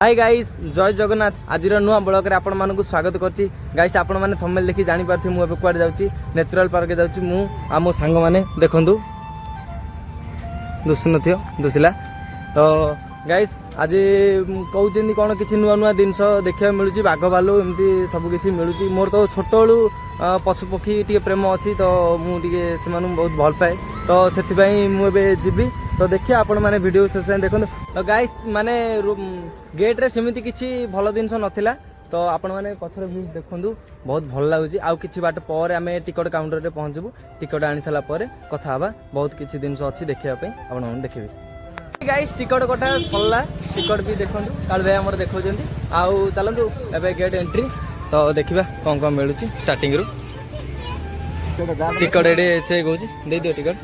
Hi guys जय जगन्नाथ आज नुआ ब्लॉग रे आपण मानकु स्वागत करछि गाइस आपण माने थंबनेल देखि जानि पारथि मु एबे कुआड जाउछि नेचुरल पार्क जाउछि मु आ मो सांग माने देखंदु दुसनथियो दुसिला तो गाइस आज कहउछेंदी कोन किछि नुआ नुआ दिनस देखिया मिलुछि बाघ भालू एमती सब किछि मिलुछि मोर तो छोटोळु पशु पक्षी टिके प्रेम अछि तो मु टिके सेमानु बहुत भल पाए तो सेति पई मु एबे जिबी तो देखिए आपण माने वीडियो शेष देखो तो गाइस माने गेट रे सेमिति किछि भलो दिनस नथिला तो आपण माने पछर व्यू देखंदु बहुत भल लागुची आउ किछि बाट पर आमे टिकट काउंटर रे पहुंचबु टिकट आनि सला परे कथा हबा बहुत किछि दिनस अछि देखिया पई आपण माने देखिबे गाइस टिकट कटा सल्ला टिकट भी देखंदु काल भाई हमर देखौजंती आउ चलंदु एबे गेट एंट्री तो देखिबा कोन कोन मिलुची स्टार्टिंग रु टिकट एडे चेक होची दे दियो टिकट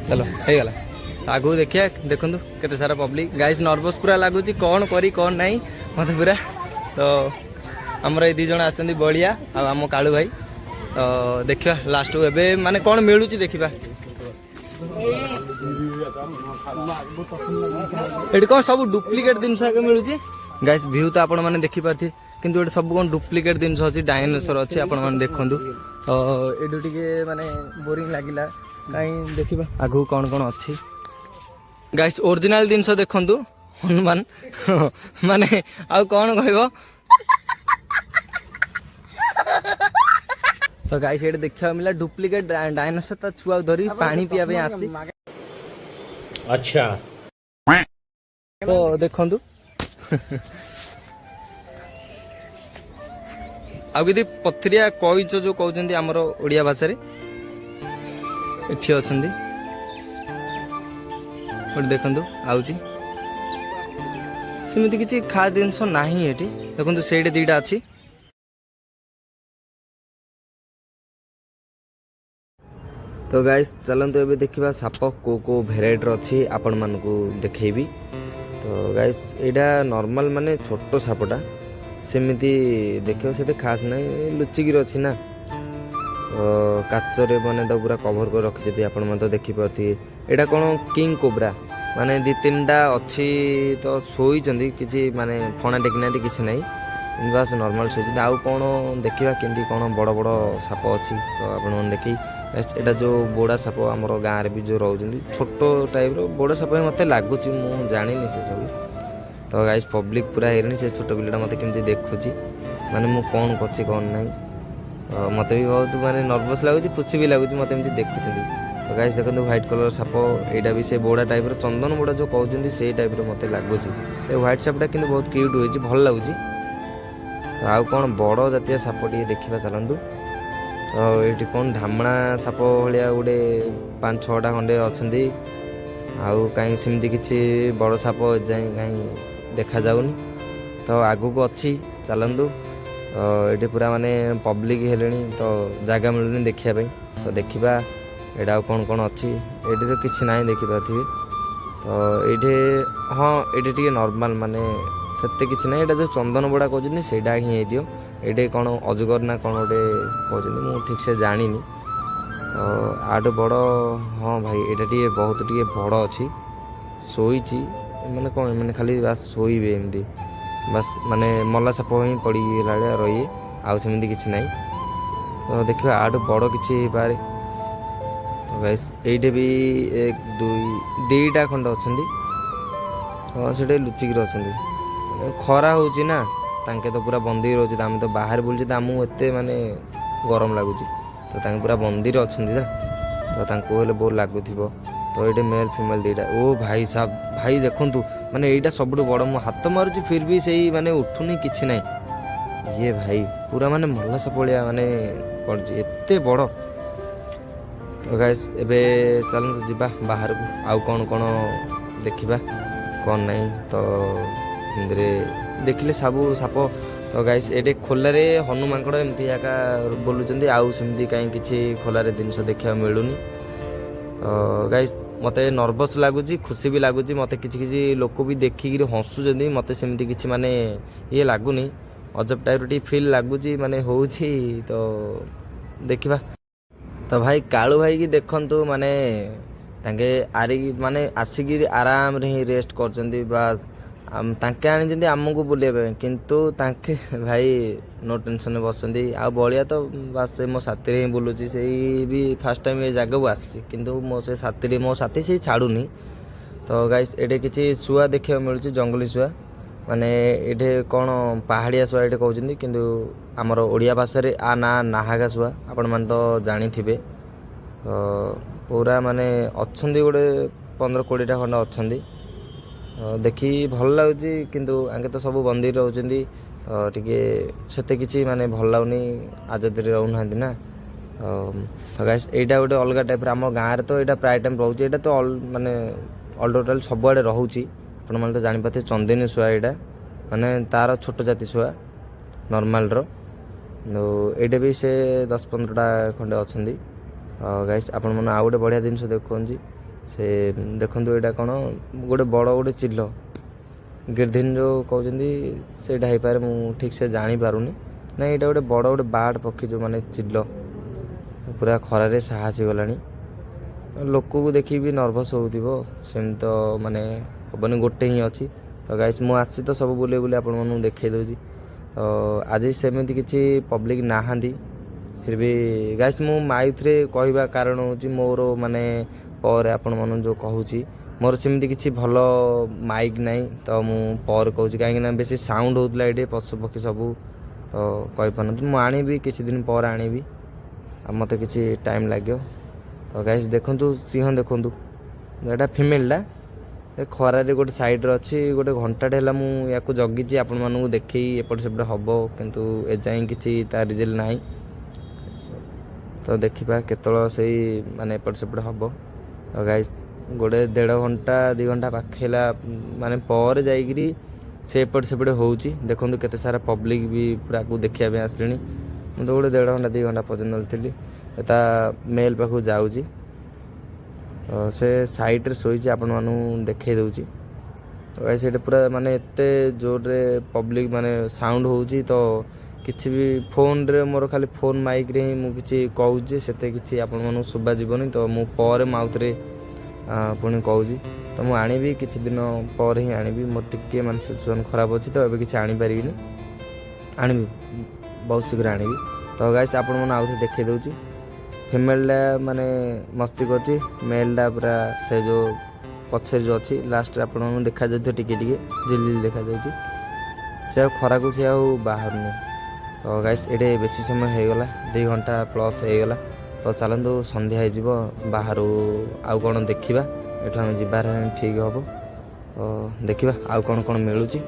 चलो हे गला आगु देखिया देखंदु केते सारा पब्लिक गाइस नर्वस पूरा लागुची कोन करी कोन नाही मते पूरा तो हमर ए दी जण आछंदी बळिया आ हम काळू भाई तो देखिया लास्ट एबे माने कोन मिलुची देखिबा एडी कोन सब डुप्लीकेट जिंस के मिलुची गाइस व्यू तो आपण माने देखि पारथि किंतु एडी सब कोन डुप्लीकेट जिंस अछि डायनासोर अछि आपण माने देखंदु तो एडु टिके माने बोरिंग लागिला काई देखिबा आगु कोन कोन अछि गाइस ओरिजिनल जिंस देखंदु हनुमान माने आ कोन कहबो तो गाइस एडे देखिया मिला डुप्लीकेट डायनासोर त छुआ धरी पानी पिया पे आसी अच्छा तो देखंदु आ किदी पथरिया कइच जो कहउचंदी हमर ओडिया भाषा रे एठी अछंदी और देखंदु आउची सिमिति किछि खा दिनस नाही एठी देखंदु सेडे दीटा अछि तो गाइस चलंतु एबे देखिबा साप को भेराइटी रो अछि आपण मानकु देखैबी तो गाइस एडा नॉर्मल माने छोटो सापटा सेमिति देखियो सेते खास नै लुचिगिर अछि ना तो काचरे बने तो पूरा कवर कर रखि जति आपण मन तो देखि परथि एडा कोन किंग कोब्रा माने दि तीनटा अछि तो सोई चंदी किछि माने फणा टेकनाटी किछि नै बस नॉर्मल सोई आउ कोन देखिबा केंदी कोन बड़ बड़ साप अछि तो आपण मन देखि एटा जो बोड़ा साप हमर गां रे भी जो रहउजंदी छोटो टाइप रो बोड़ा साप मते लागुची मु जानिनी से सब तो गाइस पब्लिक पूरा हेरनी से छोटो पिलटा मते केमती देखुची माने मु कोन करछि कोन नै मते भी बहुत माने नर्वस लागुची पुछि भी लागुची मते एमती देखुछंदी तो गाइस देखंतु व्हाइट कलर साप एटा भी से बोड़ा टाइप रो चंदन बोड़ा जो कहउजंदी से टाइप रो मते लागुची ए व्हाइट सापटा किंतु बहुत क्यूट होइची भल लागुची आ कोन बड़ जातीय सापटी देखिबा चलंदु तो ये कौन ढामणा साप भाया गोटे 5-6टा खंडे अच्छा आउ कहीं सेमती किसी बड़ साप जाए कहीं देखा जाऊनी तो आगू को अच्छी चलतु तो ये पूरा माने पब्लिक हेले तो जगह मिलूनी देखापी तो देखा यहाँ कौन कौन अच्छी ये तो किसी ना देखिपे तो ये हाँ ये टे नॉर्मल माने सेते किसी ना यहाँ जो चंदन बोड़ा कहते सेटा ही दियो ये कौन अजगर ना कौन गोटे कहते मुझे ठीक से जानी तो आठ बड़ हाँ भाई यहाँ टे बहुत टे बड़ अच्छी शोची मैंने कौन मैंने खाली बास शोबे एमती बास माने मल्ला साप ही पड़ा रही आमती किसी ना तो देखिए आठ बड़ किसी पारे तो गाइस ये भी 1-2-3टा खंड अच्छा हाँ से लुचिक अच्छा खरा होची ना तांके तो पूरा बंदी रोचे आम तो बाहर बुलचे तो आमको एते माने गरम लगुच तो तांके पूरा बंदी अच्छा तो तांको हेले बहुत लगुव तो ये मेल फीमेल 2टा ओ भाई साहब भाई देखंतु माने एटा सबुठ बड़ मो हाथ मारुची फिर भी सही माने उठुनी किछि नै ये भाई पूरा माने मल्ला सपलिया माने पड़ची एते बड़ तो गाइस एबे चलन जिबा बाहर को आउ कोन कोन देखिबा कोन नै तो हिंदरे देखिले सबू साप तो गाइस एटे खोलारे हनु मांकड़ एमती एका बोलुचंदी आउ सेमती काई किछि खोलारे जिंस देखा मिलुनी तो गाइस मते नर्वस लागुची खुशी भी लागुची मते किछि किछि लोक भी देखिकिरी हंसुचंदी मते सेमती किछि माने ये लागुनी अजब टाइप टी फील लागुची माने होउची तो देखिबा तो भाई कालू भाई की देखंतु माने ତାଙ୍କେ ମାନେ ଆସିକି ଆରାମରେ ହିଁ ରେଷ୍ଟ କରୁଛନ୍ତି ବାସ୍। ତାଙ୍କେ ଆଣିଛନ୍ତି ଆମକୁ ବୁଲିବା ପାଇଁ, କିନ୍ତୁ ତାଙ୍କେ ଭାଇ ନୋ ଟେନସନରେ ବସୁଛନ୍ତି। ଆଉ ବଳିଆ ତ ବାସ୍ ସେ ମୋ ସାଥିରେ ହିଁ ବୁଲୁଛି, ସେଇ ବି ଫାର୍ଷ୍ଟ ଟାଇମ୍ ଏ ଜାଗାକୁ ଆସିଛି, କିନ୍ତୁ ମୋ ସେ ସାଥିରେ ମୋ ସାଥୀ ସେଇ ଛାଡ଼ୁନି। ତ ଗାଇସ୍ ଏଠି କିଛି ଶୁଆ ଦେଖିବାକୁ ମିଳୁଛି, ଜଙ୍ଗଲୀ ଶୁଆ, ମାନେ ଏଠି କ'ଣ ପାହାଡ଼ିଆ ଶୁଆ ଏଠି କହୁଛନ୍ତି, କିନ୍ତୁ ଆମର ଓଡ଼ିଆ ଭାଷାରେ ଆ ନାଁ ନାହାଗା ଶୁଆ, ଆପଣମାନେ ତ ଜାଣିଥିବେ। ପୁରା ମାନେ ଅଛନ୍ତି ଗୋଟେ 15-20ଟା ଖଣ୍ଡେ ଅଛନ୍ତି। ଦେଖି ଭଲ ଲାଗୁଛି, କିନ୍ତୁ ଆଙ୍କେ ତ ସବୁ ବନ୍ଦୀ ରହୁଛନ୍ତି, ତ ଟିକେ ସେତେ କିଛି ମାନେ ଭଲ ଲାଗୁନି, ଆଜାଦିରେ ରହୁନାହାନ୍ତି ନା। ତ ଗାଇସ୍ ଏଇଟା ଗୋଟେ ଅଲଗା ଟାଇପ୍ର, ଆମ ଗାଁରେ ତ ଏଇଟା ପ୍ରାୟ ଟାଇମ୍ ରହୁଛି। ଏଇଟା ତ ମାନେ ଅଲ୍ ଟୋଟାଲ୍ ସବୁଆଡ଼େ ରହୁଛି। ଆପଣମାନେ ତ ଜାଣିପାରୁଥିବେ ଚନ୍ଦିନୀ ଶୁଆ ଏଇଟା, ମାନେ ତା'ର ଛୋଟ ଜାତି ଶୁଆ ନର୍ମାଲ୍ର। ଏଇଟା ବି ସେ 10-15ଟା ଖଣ୍ଡେ ଅଛନ୍ତି। ଗାଇସ୍ ଆପଣମାନେ ଆଉ ଗୋଟେ ବଢ଼ିଆ ଜିନିଷ ଦେଖୁଛନ୍ତି, ସେ ଦେଖନ୍ତୁ ଏଇଟା କ'ଣ ଗୋଟେ ବଡ଼ ଗୋଟେ ଚିଲ, ଗିର୍ଦ୍ଧିନ୍ ଯେଉଁ କହୁଛନ୍ତି ସେଇଟା ହେଇପାରେ, ମୁଁ ଠିକ୍ ସେ ଜାଣିପାରୁନି। ନାଇଁ ଏଇଟା ଗୋଟେ ବଡ଼ ଗୋଟେ ବାର୍ଡ଼ ପକ୍ଷୀ, ଯେଉଁ ମାନେ ଚିଲ ପୁରା ଖରାରେ ସାହସୀ ଗଲାଣି। ଲୋକକୁ ଦେଖିକି ବି ନର୍ଭସ୍ ହେଉଥିବ, ସେମିତି ତ ମାନେ ହେବନି, ଗୋଟେ ହିଁ ଅଛି। ତ ଗାଇସ୍ ମୁଁ ଆସିଛି ତ ସବୁ ବୁଲେଇ ଆପଣମାନଙ୍କୁ ଦେଖାଇ ଦେଉଛି। ତ ଆଜି ସେମିତି କିଛି ପବ୍ଲିକ୍ ନାହାନ୍ତି, ଫିର୍ ବି ଗାଇସ୍ ମୁଁ ମାଇକ୍ରେ କହିବା କାରଣ ହେଉଛି ମୋର ମାନେ ପରେ ଆପଣମାନଙ୍କୁ ଯେଉଁ କହୁଛି, ମୋର ସେମିତି କିଛି ଭଲ ମାଇକ୍ ନାହିଁ, ତ ମୁଁ ପରେ କହୁଛି, କାହିଁକିନା ବେଶୀ ସାଉଣ୍ଡ ହେଉଥିଲା ଏଠି, ପଶୁପକ୍ଷୀ ସବୁ, ତ କହିପାରୁନଥିଲି। ମୁଁ ଆଣିବି କିଛି ଦିନ ପରେ ଆଣିବି, ଆଉ ମୋତେ କିଛି ଟାଇମ୍ ଲାଗିବ। ତ ଗାଇସ୍ ଦେଖନ୍ତୁ ସିଂହ, ଦେଖନ୍ତୁ ଏଇଟା ଫିମେଲ୍ଟା, ଏ ଖରାରେ ଗୋଟେ ସାଇଡ଼୍ରେ ଅଛି। ଗୋଟେ ଘଣ୍ଟାଟେ ହେଲା ମୁଁ ୟାକୁ ଜଗିଛି ଆପଣମାନଙ୍କୁ ଦେଖେଇ ଏପଟ ସେପଟ ହେବ, କିନ୍ତୁ ଏଯାଏଁ କିଛି ତା ରିଜଲ୍ଟ ନାହିଁ। ତ ଦେଖିବା କେତେବେଳେ ସେଇ ମାନେ ଏପଟ ସେପଟ ହେବ। ତ ଗାଇସ୍ ଗୋଟେ 1.5 ଘଣ୍ଟା 2 ଘଣ୍ଟା ପାଖେଇଲା ମାନେ ପରେ ଯାଇକିରି ସେ ଏପଟ ସେପଟ ହେଉଛି। ଦେଖନ୍ତୁ କେତେ ସାରା ପବ୍ଲିକ୍ ବି ପୁରାକୁ ଦେଖିବା ପାଇଁ ଆସିଲେଣି। ମୁଁ ତ ଗୋଟେ 1.5 ଘଣ୍ଟା 2 ଘଣ୍ଟା ପର୍ଯ୍ୟନ୍ତ ଥିଲି। ତା ମେଲ୍ ପାଖକୁ ଯାଉଛି, ତ ସେ ସାଇଡ଼୍ରେ ଶୋଇଛି, ଆପଣମାନଙ୍କୁ ଦେଖାଇ ଦେଉଛି। ତ ଗାଇସ୍ ସେଇଟା ପୁରା ମାନେ ଏତେ ଜୋରରେ ପବ୍ଲିକ୍ ମାନେ ସାଉଣ୍ଡ ହେଉଛି, ତ କିଛି ବି ଫୋନ୍ରେ ମୋର ଖାଲି ଫୋନ୍ ମାଇକ୍ରେ ହିଁ ମୁଁ କିଛି କହୁଛି, ସେତେ କିଛି ଆପଣମାନଙ୍କୁ ଶୁଭାଯିବନି। ତ ମୁଁ ପରେ ମାଉଥରେ ପୁଣି କହୁଛି, ତ ମୁଁ ଆଣିବି କିଛି ଦିନ ପରେ ହିଁ ଆଣିବି। ମୋର ଟିକିଏ ମାନେ ସିଚୁଏସନ୍ ଖରାପ ଅଛି, ତ ଏବେ କିଛି ଆଣିପାରିବିନି, ଆଣିବି ବହୁତ ଶୀଘ୍ର ଆଣିବି। ତ ଗାଇସ୍ ଆପଣମାନେ ଆଉଥରେ ଦେଖାଇ ଦେଉଛି, ଫିମେଲ୍ଟା ମାନେ ମସ୍ତି କରୁଛି, ମେଲ୍ଟା ପୁରା ସେ ଯେଉଁ ପଛରେ ଯେଉଁ ଅଛି ଲାଷ୍ଟରେ ଆପଣଙ୍କୁ ଦେଖାଯାଉଥିବ ଟିକେ ଟିକେ ଝିଲ୍ ଝିଲ୍ ଦେଖାଯାଉଛି, ସେ ଆଉ ଖରାକୁ ସେ ଆଉ ବାହାରୁନି। ତ ଗାଇସ୍ ଏଇଠି ବେଶୀ ସମୟ ହେଇଗଲା, 2 ଘଣ୍ଟା ପ୍ଲସ୍ ହେଇଗଲା। ତ ଚାଲନ୍ତୁ ସନ୍ଧ୍ୟା ହେଇଯିବ, ବାହାରୁ ଆଉ କ'ଣ ଦେଖିବା, ଏଠୁ ଆମେ ଯିବାର ଠିକ୍ ହେବ। ତ ଦେଖିବା ଆଉ କ'ଣ କ'ଣ ମିଳୁଛି,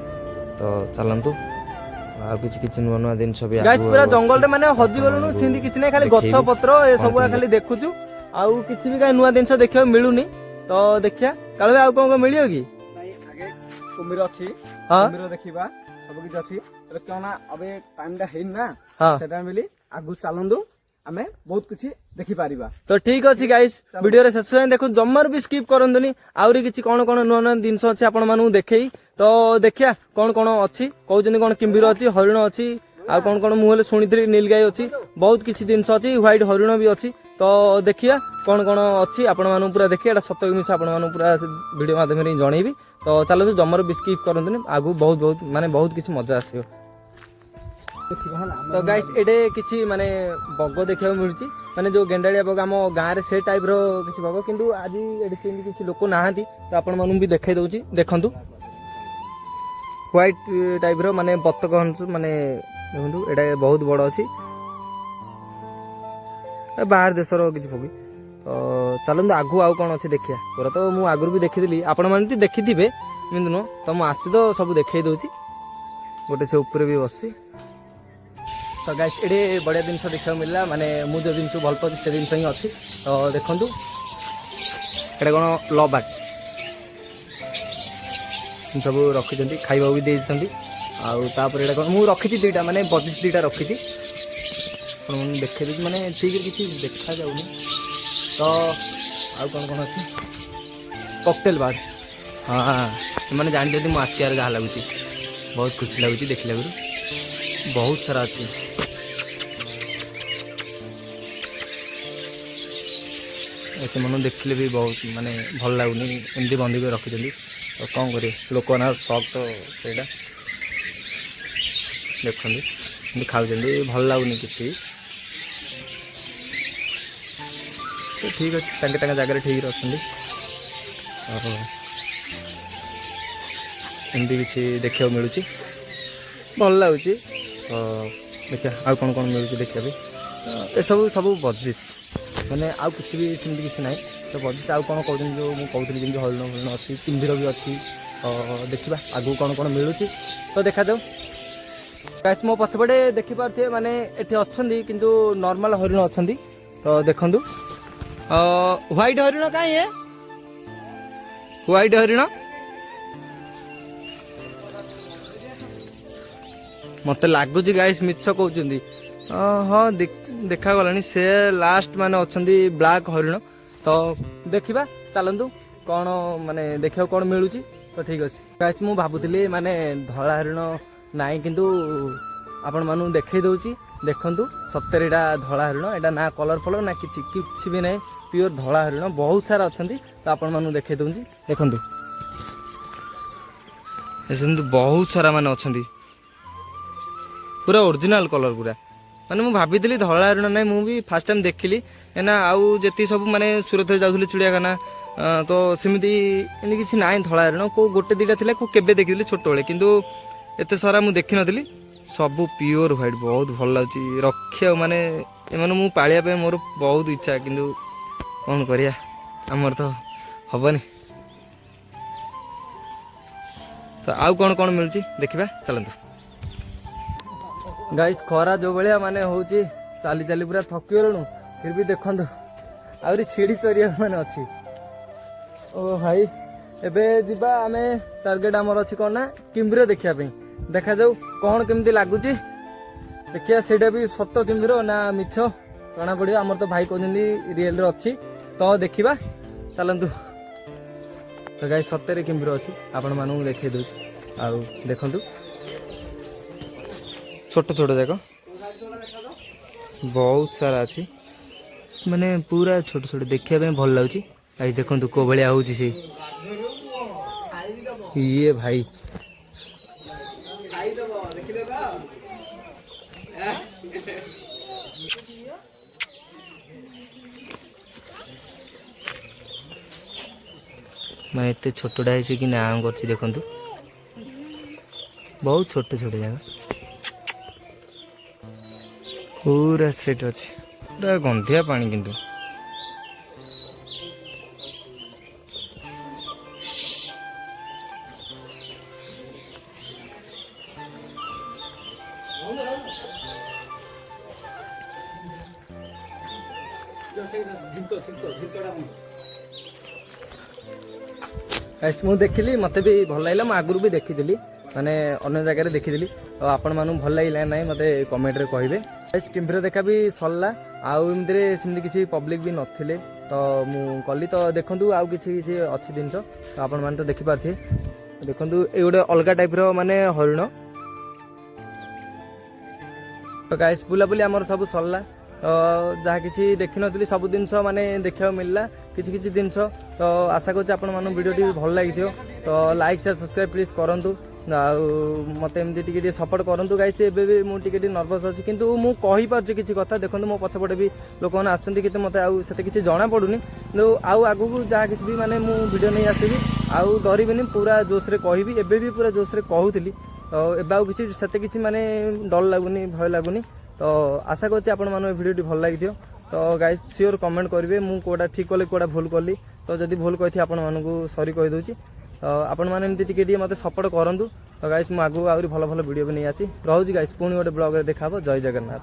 ତ ଚାଲନ୍ତୁ। ଆଉ କିଛି ନୂଆ ନୂଆ ଜିନିଷ ବି ଗାଇସ୍ ପୁରା ଜଙ୍ଗଲରେ ମାନେ ହଜିଗଲୁଣୁ, ଆପଣମାନଙ୍କୁ ସେମିତି କିଛି ନାହିଁ, ଖାଲି ଗଛ ଦେଖେଇବି। ପତ୍ର ଏ ସବୁ ଖାଲି ଦେଖୁଛୁ, ଆଉ କିଛି ବି କାହିଁ ନୂଆ ଜିନିଷ ଦେଖିବାକୁ ମିଳୁନି। ତ ଦେଖିବା କାଳେ ଆଉ କ'ଣ ମିଳିବ କି? ଆଗେ କୁମ୍ଭୀର ଅଛି, ହଁ କୁମ୍ଭୀର ଦେଖିବା, ସବୁ କିଛି ଅଛି। ଏବେ କ'ଣ ଏବେ ଟାଇମଟା ହେଇନି ନା, ହଁ ସେଟା ବୋଲି ଆଗକୁ ଚାଲନ୍ତୁ, ଆମେ ବହୁତ କିଛି ଦେଖିପାରିବା। ତ ଠିକ୍ ଅଛି ଗାଇସ୍, ଭିଡିଓରେ ଶେଷ ଯାଏଁ ଦେଖୁ, ଜମାରୁ ବି ସ୍କିପ୍ କରନ୍ତୁନି। ଆହୁରି କିଛି କ'ଣ କ'ଣ ନୂଆ ନୂଆ ଜିନିଷ ଅଛି ଆପଣମାନଙ୍କୁ ଦେଖେଇ। ତ ଦେଖିବା କ'ଣ କ'ଣ ଅଛି, କହୁଛନ୍ତି କ'ଣ କୁମ୍ଭୀର ଅଛି, ହରିଣ ଅଛି, ଆଉ କ'ଣ କ'ଣ ମୁଁ ହେଲେ ଶୁଣିଥିଲି ନୀଲଗାଈ ଅଛି, ବହୁତ କିଛି ଜିନିଷ ଅଛି, ହ୍ୱାଇଟ୍ ହରିଣ ବି ଅଛି। ତ ଦେଖିବା କ'ଣ କ'ଣ ଅଛି ଆପଣମାନଙ୍କୁ ପୁରା ଦେଖିବା, ଏଇଟା ସତ ମିଛ ଆପଣମାନଙ୍କୁ ପୁରା ଭିଡ଼ିଓ ମାଧ୍ୟମରେ ହିଁ ଜଣେଇବି। ତ ଚାଲନ୍ତୁ ଜମାରୁ ବି ସ୍କିପ୍ କରନ୍ତୁନି, ଆଗକୁ ବହୁତ କିଛି ମଜା ଆସିବ। ତ ଗାଇସ୍ ଏଠି କିଛି ମାନେ ବଗ ଦେଖିବାକୁ ମିଳୁଛି, ମାନେ ଯେଉଁ ଗେଣ୍ଡାଳିଆ ବଗ ଆମ ଗାଁରେ ସେ ଟାଇପ୍ର କିଛି ବଗ, କିନ୍ତୁ ଆଜି ଏଠି ସେମିତି କିଛି ଲୋକ ନାହାନ୍ତି। ତ ଆପଣମାନଙ୍କୁ ବି ଦେଖାଇ ଦେଉଛି, ଦେଖନ୍ତୁ ହ୍ୱାଇଟ୍ ଟାଇପ୍ର ମାନେ ବତକ ହଂସ, ମାନେ ଦେଖନ୍ତୁ ଏଇଟା ବହୁତ ବଡ଼ ଅଛି, ବାହାର ଦେଶର କିଛି ପକ୍ଷୀ। ତ ଚାଲନ୍ତୁ ଆଗକୁ ଆଉ କ'ଣ ଅଛି ଦେଖିବା। ପୁରା ତ ମୁଁ ଆଗରୁ ବି ଦେଖିଥିଲି, ଆପଣମାନେ ବି ଦେଖିଥିବେ, ଏମିତି ନୁହଁ। ତ ମୁଁ ଆସି ତ ସବୁ ଦେଖାଇ ଦେଉଛି, ଗୋଟେ ସେ ଉପରେ ବି ବସିଛି। ତ ଗାଇସ୍ ଏଠି ବଢ଼ିଆ ଜିନିଷ ଦେଖିବାକୁ ମିଳିଲା, ମାନେ ମୁଁ ଯେଉଁ ଜିନିଷ ଭଲ ପାଉଛି ସେ ଜିନିଷ ହିଁ ଅଛି। ତ ଦେଖନ୍ତୁ ଏଇଟା କ'ଣ ଲବାର୍ଡ଼ ସବୁ ରଖିଛନ୍ତି, ଖାଇବାକୁ ବି ଦେଇଛନ୍ତି। ଆଉ ତାପରେ ଏଇଟା କ'ଣ ମୁଁ ରଖିଛି 2ଟା, ମାନେ ବଜିସ୍ 2ଟା ରଖିଛି, ଆପଣଙ୍କୁ ଦେଖାଇ ଦେଉଛି, ମାନେ ଠିକ୍ରେ କିଛି ଦେଖାଯାଉନି। ତ ଆଉ କ'ଣ ଅଛି, କକଟେଲ୍ ବାର୍ଡ଼, ହଁ ସେମାନେ ଜାଣିଛନ୍ତି ମୁଁ ଆସିବାର ଯାହା ଲାଗୁଛି, ବହୁତ ଖୁସି ଲାଗୁଛି ଦେଖିଲା ବେଳୁ, ବହୁତ ସାରା ଅଛି। ସେମାନଙ୍କୁ ଦେଖିଲେ ବି ବହୁତ ମାନେ ଭଲ ଲାଗୁନି, ଏମିତି ବନ୍ଦିକି ରଖିଛନ୍ତି। ତ କ'ଣ କରିବେ, ଲୋକମାନଙ୍କ ସକ୍ ତ ସେଇଟା। ଦେଖନ୍ତୁ ଏମିତି ଖାଉଛନ୍ତି, ଭଲ ଲାଗୁନି କିଛି। ତ ଠିକ୍ ଅଛି, ତାଙ୍କ ତାଙ୍କ ଜାଗାରେ ଠିକ୍ରେ ଅଛନ୍ତି। ଆଉ ଏମିତି କିଛି ଦେଖିବାକୁ ମିଳୁଛି, ଭଲ ଲାଗୁଛି। ତ ଦେଖିବା ଆଉ କ'ଣ କ'ଣ ମିଳୁଛି ଦେଖିବା ପାଇଁ। ଏସବୁ ସବୁ ବଜିଛି, ମାନେ ଆଉ କିଛି ବି ସେମିତି କିଛି ନାହିଁ। ତ ବଜିଛି। ଆଉ କ'ଣ କହୁଛନ୍ତି, ଯେଉଁ ମୁଁ କହୁଥିଲି ଯେମିତି ହରିଣ ହରିଣ ଅଛି, କୁମ୍ଭୀର ବି ଅଛି। ତ ଦେଖିବା ଆଗକୁ କ'ଣ କ'ଣ ମିଳୁଛି, ତ ଦେଖାଯାଉ। ଗାଇସ୍ ମୋ ପଛପଟେ ଦେଖିପାରୁଥିବେ, ମାନେ ଏଠି ଅଛନ୍ତି କିନ୍ତୁ ନର୍ମାଲ ହରିଣ ଅଛନ୍ତି। ତ ଦେଖନ୍ତୁ ହ୍ୱାଇଟ୍ ହରିଣ କାହିଁ ଏ ହ୍ୱାଇଟ୍ ହରିଣ ମତେ ଲାଗୁଛି ଗାଇସ୍ ମିଛ କହୁଛନ୍ତି। ହଁ ଦେଖାଗଲାଣି, ସେ ଲାଷ୍ଟ ମାନେ ଅଛନ୍ତି ବ୍ଲାକ୍ ହରିଣ। ତ ଦେଖିବା ଚାଲନ୍ତୁ କ'ଣ ମାନେ ଦେଖିବାକୁ କ'ଣ ମିଳୁଛି। ତ ଠିକ୍ ଅଛି ଗାଇସ୍, ମୁଁ ଭାବୁଥିଲି ମାନେ ଧଳା ହରିଣ ନାହିଁ, କିନ୍ତୁ ଆପଣମାନଙ୍କୁ ଦେଖେଇ ଦେଉଛି। ଦେଖନ୍ତୁ ସତରେ ଏଇଟା ଧଳା ହରିଣ, ଏଇଟା ନା କଲର୍ ଫଲର୍ ନା କିଛି ବି ନାହିଁ, ପିଓର ଧଳା ହରିଣ ବହୁତ ସାରା ଅଛନ୍ତି। ତ ଆପଣମାନଙ୍କୁ ଦେଖେଇ ଦେଉଛି, ଦେଖନ୍ତୁ ସେମିତି ବହୁତ ସାରା ମାନେ ଅଛନ୍ତି, ପୁରା ଓରିଜିନାଲ କଲର୍ ପୁରା। ମାନେ ମୁଁ ଭାବିଥିଲି ଧଳା ହରିଣ ନାହିଁ, ମୁଁ ବି ଫାର୍ଷ୍ଟ ଟାଇମ୍ ଦେଖିଲି। କାହିଁକିନା ଆଉ ଯେତିକି ସବୁ ମାନେ ସୁରତରେ ଯାଉଥିଲି ଚିଡ଼ିଆଖାନା, ତ ସେମିତି ଏମିତି କିଛି ନାହିଁ ଧଳା ହରିଣ। କେଉଁ ଗୋଟେ ଦୁଇଟା ଥିଲା, କେଉଁ କେବେ ଦେଖିଥିଲି ଛୋଟବେଳେ, କିନ୍ତୁ ଏତେ ସାରା ମୁଁ ଦେଖିନଥିଲି। ସବୁ ପିଓର ହ୍ୱାଇଟ୍, ବହୁତ ଭଲ ଲାଗୁଛି ରଖିବାକୁ। ମାନେ ଏମାନେ ମୁଁ ପାଳିବା ପାଇଁ ମୋର ବହୁତ ଇଚ୍ଛା, କିନ୍ତୁ କ'ଣ କରିବା, ଆମର ତ ହବନି। ତ ଆଉ କ'ଣ କ'ଣ ମିଳୁଛି ଦେଖିବା ଚାଲନ୍ତୁ। ଗାଇସ୍ ଖରା ଯୋଉ ଭଳିଆ ମାନେ ହଉଛି, ଚାଲି ଚାଲି ପୁରା ଥକିଗଲୁଣୁ। ଫିର ବି ଦେଖନ୍ତୁ ଆହୁରି ସିଢି ଚରିବାକୁ ମାନେ ଅଛି। ଓ ଭାଇ ଏବେ ଯିବା ଆମେ, ଟାର୍ଗେଟ ଆମର ଅଛି କ'ଣ ନା କିମ୍ଭୀର ଦେଖିବା ପାଇଁ। ଦେଖାଯାଉ କ'ଣ କେମିତି ଲାଗୁଛି, ଦେଖିବା ସେଇଟା ବି ସତ କିମ୍ଭୀର ନା ମିଛ ଜଣା ପଡିବ। ଆମର ତ ଭାଇ କହୁଛନ୍ତି ରିଏଲରେ ଅଛି, ତ ଦେଖିବା ଚାଲନ୍ତୁ। ତ ଗାଇସ୍ ସତରେ କିମ୍ଭୀର ଅଛି, ଆପଣମାନଙ୍କୁ ଦେଖେଇ ଦଉଛି। ଆଉ ଦେଖନ୍ତୁ ଛୋଟ ଛୋଟ ଯାକ ବହୁତ ସାରା ଅଛି, ମାନେ ପୁରା ଛୋଟ ଛୋଟ, ଦେଖିବା ପାଇଁ ଭଲ ଲାଗୁଛି। ଭାଇ ଦେଖନ୍ତୁ କୋଉ ଭଳିଆ ହଉଛି ସେ, ଇଏ ଭାଇ ମାନେ ଏତେ ଛୋଟଟା ହେଇଛି କି ନାଁ କରୁଛି, ଦେଖନ୍ତୁ ବହୁତ ଛୋଟ ଛୋଟ ଜାଗା, ପୁରା ସେଟ୍ ଅଛି, ପୁରା ଗନ୍ଧିଆ ପାଣି। କିନ୍ତୁ ମୁଁ ଦେଖିଲି, ମତେ ବି ଭଲ ଲାଗିଲା। ମୁଁ ଆଗରୁ ବି ଦେଖିଥିଲି, ମାନେ ଅନ୍ୟ ଜାଗାରେ ଦେଖିଥିଲି। ଆଉ ଆପଣମାନଙ୍କୁ ଭଲ ଲାଗିଲା ନାହିଁ ମତେ କମେଣ୍ଟରେ କହିବେ। କିମ୍ଭୀର ଦେଖା ବି ସରିଲା, ଆଉ ଏମିତିରେ ସେମିତି କିଛି ପବ୍ଲିକ ବି ନଥିଲେ, ତ ମୁଁ କଲି। ତ ଦେଖନ୍ତୁ ଆଉ କିଛି କିଛି ଅଛି ଜିନିଷ, ତ ଆପଣମାନେ ତ ଦେଖିପାରୁଥିବେ। ଦେଖନ୍ତୁ ଏଇ ଗୋଟେ ଅଲଗା ଟାଇପର ମାନେ ହରିଣ। ତ ଗାଇସ୍ ବୁଲାବୁଲି ଆମର ସବୁ ସରିଲା। ତ ଯାହା କିଛି ଦେଖିନଥିଲି ସବୁ ଜିନିଷ ମାନେ ଦେଖିବାକୁ ମିଳିଲା, କିଛି କିଛି ଜିନିଷ। ତ ଆଶା କରୁଛି ଆପଣମାନଙ୍କୁ ଭିଡ଼ିଓଟି ଭଲ ଲାଗିଥିବ। ତ ଲାଇକ୍ ସେୟାର ସବସ୍କ୍ରାଇବ୍ ପ୍ଲିଜ୍ କରନ୍ତୁ, ଆଉ ମୋତେ ଏମିତି ଟିକେ ଟିକେ ସପୋର୍ଟ କରନ୍ତୁ ଗାଇସ୍। ଏବେ ବି ମୁଁ ଟିକେ ଟିକେ ନର୍ଭସ୍ ଅଛି, କିନ୍ତୁ ମୁଁ କହିପାରୁଛି କିଛି କଥା। ଦେଖନ୍ତୁ ମୋ ପଛପଟେ ବି ଲୋକମାନେ ଆସୁଛନ୍ତି, କିନ୍ତୁ ମୋତେ ଆଉ ସେତେ କିଛି ଜଣାପଡ଼ୁନି। କିନ୍ତୁ ଆଉ ଆଗକୁ ଯାହା କିଛି ବି ମାନେ ମୁଁ ଭିଡ଼ିଓ ନେଇ ଆସିବି, ଆଉ ଡରିବିନି, ପୁରା ଜୋସ୍ରେ କହିବି। ଏବେ ବି ପୁରା ଜୋସ୍ରେ କହୁଥିଲି, ତ ଏବେ ଆଉ କିଛି ସେତେ କିଛି ମାନେ ଡର ଲାଗୁନି, ଭୟ ଲାଗୁନି। ତ ଆଶା କରୁଛି ଆପଣମାନଙ୍କୁ ଭିଡ଼ିଓଟି ଭଲ ଲାଗିଥିବ। ତ ଗାଇସ୍ ସିଓର କମେଣ୍ଟ କରିବେ ମୁଁ କେଉଁଟା ଠିକ୍ କଲି, କେଉଁଟା ଭୁଲ କଲି। ତ ଯଦି ଭୁଲ କହିଥିବି ଆପଣମାନଙ୍କୁ ସରି କହିଦେଉଛି। ତ ଆପଣମାନେ ଏମିତି ଟିକେ ଟିକେ ମୋତେ ସପୋର୍ଟ କରନ୍ତୁ। ତ ଗାଇସ୍ ମୁଁ ଆଗକୁ ଆହୁରି ଭଲ ଭଲ ଭିଡ଼ିଓ ବି ନେଇ ଅଛି। ରହୁଛି ଗାଇସ୍, ପୁଣି ଗୋଟେ ବ୍ଲଗ୍ରେ ଦେଖା ହେବ। ଜୟ ଜଗନ୍ନାଥ।